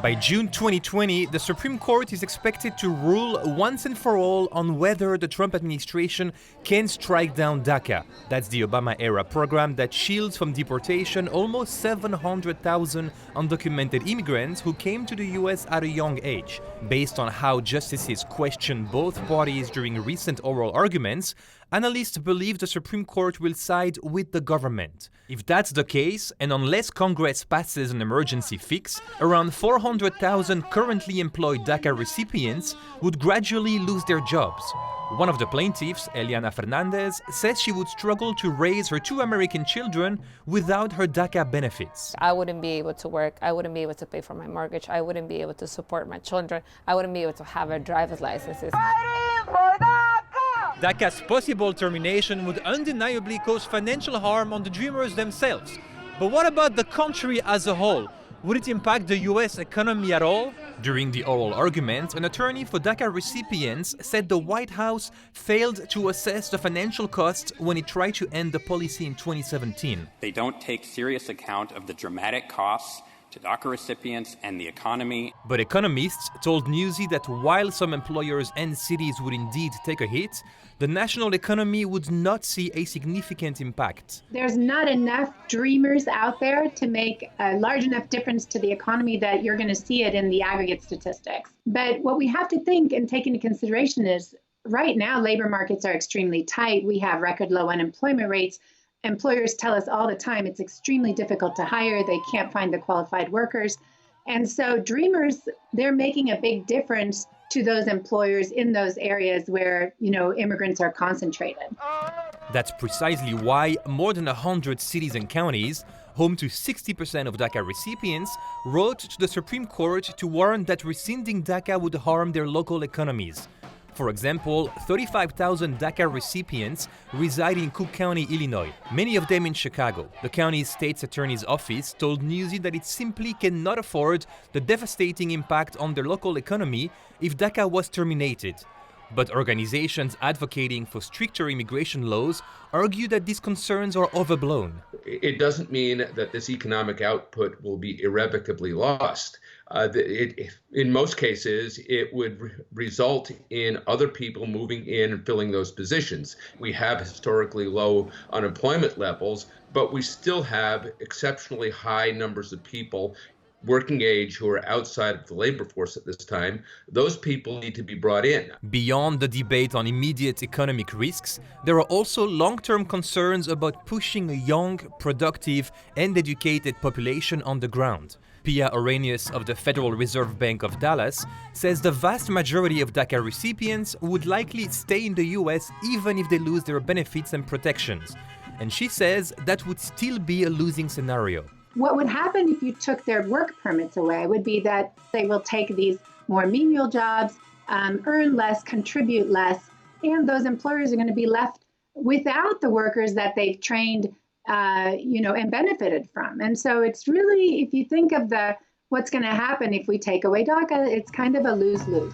By June 2020, the Supreme Court is expected to rule once and for all on whether the Trump administration can strike down DACA. That's the Obama-era program that shields from deportation almost 700,000 undocumented immigrants who came to the U.S. at a young age. Based on how justices questioned both parties during recent oral arguments, analysts believe the Supreme Court will side with the government. If that's the case, and unless Congress passes an emergency fix, around 400,000 currently employed DACA recipients would gradually lose their jobs. One of the plaintiffs, Eliana Fernandez, says she would struggle to raise her 2 American children without her DACA benefits. I wouldn't be able to work. I wouldn't be able to pay for my mortgage. I wouldn't be able to support my children. I wouldn't be able to have a driver's license. DACA's possible termination would undeniably cause financial harm on the Dreamers themselves. But what about the country as a whole? Would it impact the US economy at all? During the oral argument, an attorney for DACA recipients said the White House failed to assess the financial costs when it tried to end the policy in 2017. They don't take serious account of the dramatic costs to DACA recipients and the economy. But economists told Newsy that while some employers and cities would indeed take a hit, the national economy would not see a significant impact. There's not enough dreamers out there to make a large enough difference to the economy that you're going to see it in the aggregate statistics. But what we have to think and take into consideration is right now, labor markets are extremely tight. We have record low unemployment rates. Employers tell us all the time it's extremely difficult to hire. They can't find the qualified workers. And so dreamers, they're making a big difference to those employers in those areas where, immigrants are concentrated. That's precisely why more than 100 cities and counties, home to 60% of DACA recipients, wrote to the Supreme Court to warn that rescinding DACA would harm their local economies. For example, 35,000 DACA recipients reside in Cook County, Illinois, many of them in Chicago. The county's state's attorney's office told Newsy that it simply cannot afford the devastating impact on their local economy if DACA was terminated. But organizations advocating for stricter immigration laws argue that these concerns are overblown. It doesn't mean that this economic output will be irrevocably lost. In most cases, it would result in other people moving in and filling those positions. We have historically low unemployment levels, but we still have exceptionally high numbers of people working age who are outside of the labor force at this time. Those people need to be brought in. Beyond the debate on immediate economic risks, there are also long-term concerns about pushing a young, productive, and educated population on the ground. Pia Arrhenius of the Federal Reserve Bank of Dallas says the vast majority of DACA recipients would likely stay in the US even if they lose their benefits and protections. And she says that would still be a losing scenario. What would happen if you took their work permits away would be that they will take these more menial jobs, earn less, contribute less, and those employers are going to be left without the workers that they've trained and benefited from. And so it's really, if you think of what's going to happen if we take away DACA, it's kind of a lose-lose.